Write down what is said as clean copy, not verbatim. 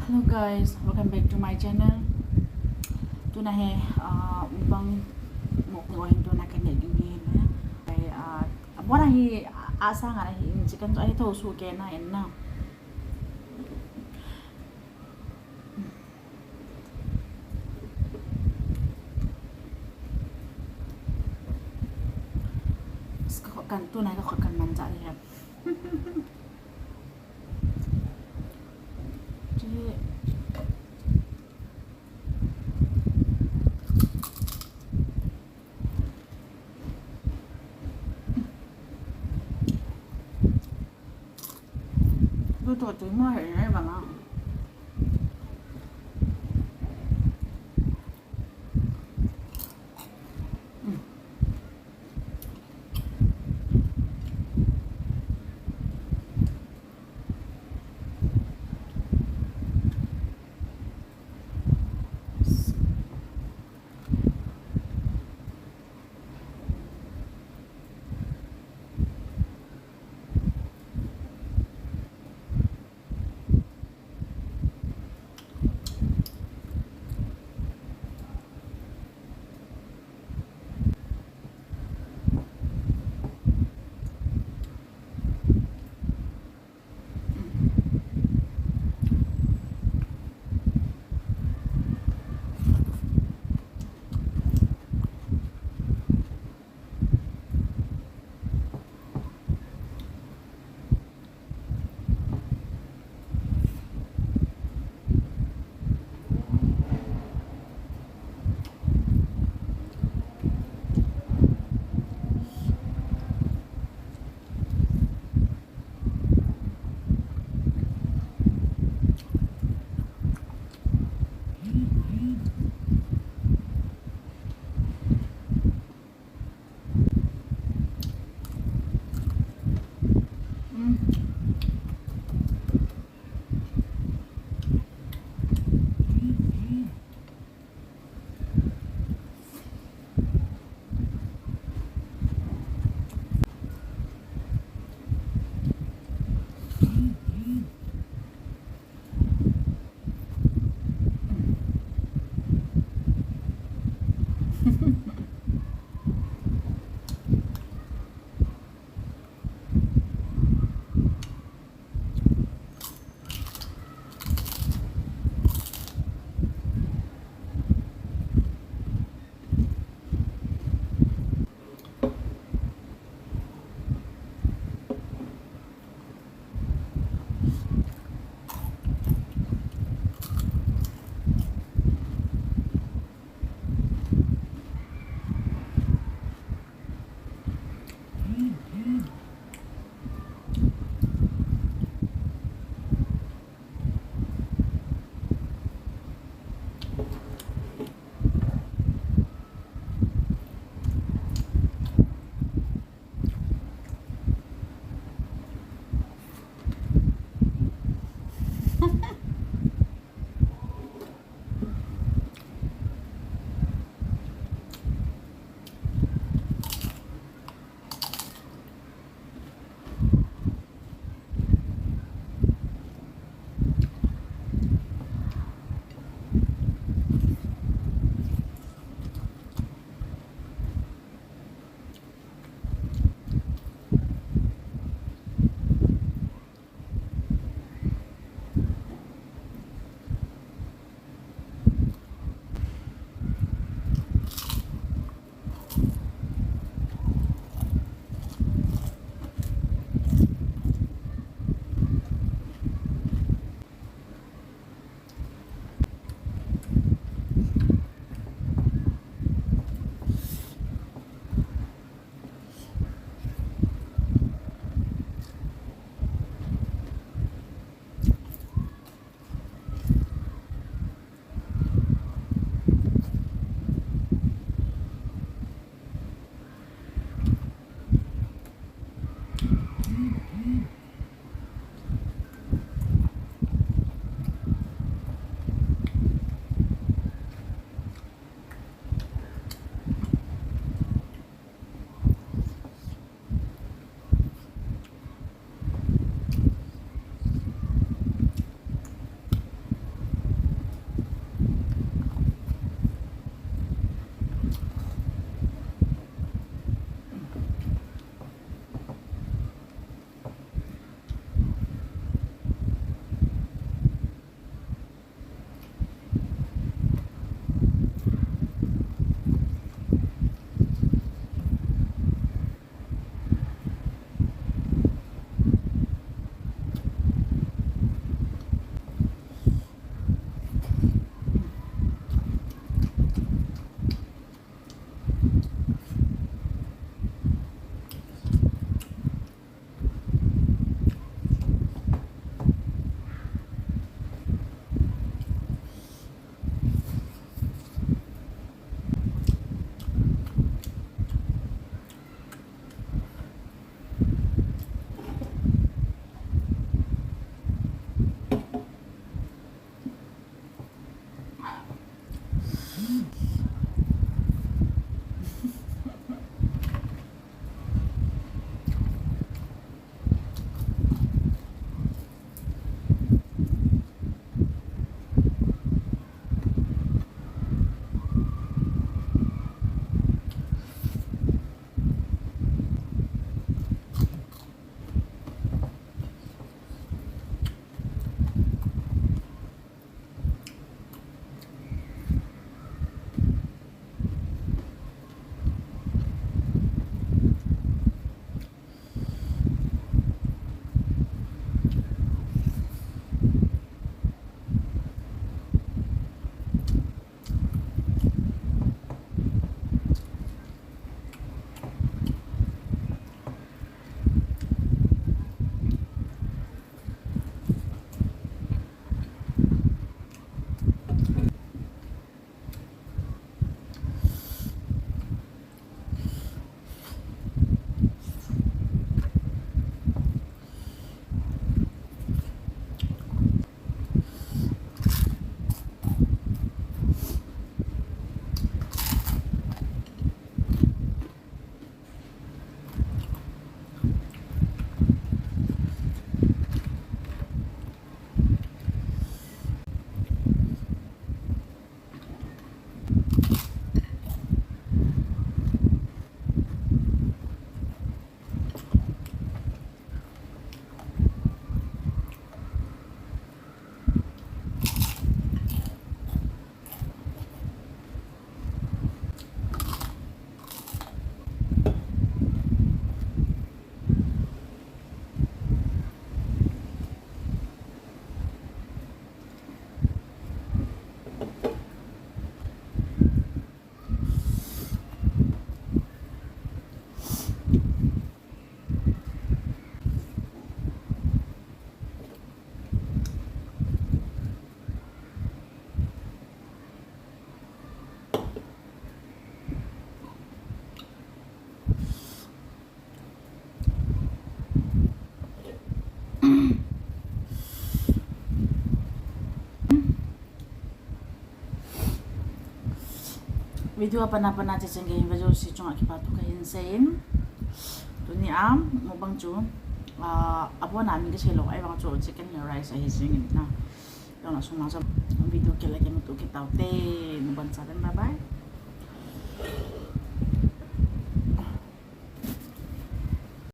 Hello guys, welcome back to my channel. Tu na he bang mo ko to na kan gi na. Ai bona hi asa ngara hi chicken to ai to su ke na en na. Ska kan tu na ka kan man ja ni ha. Jadi tu to mo he na ba na. video apa na cengkehin baju si cunga kipatu kahin sen tu ni mo bang chu abo namin kasi lo ay bang chu chicken rice ay singin na yung na sumasa video kila kinu tu kita te mo ban sa bye bye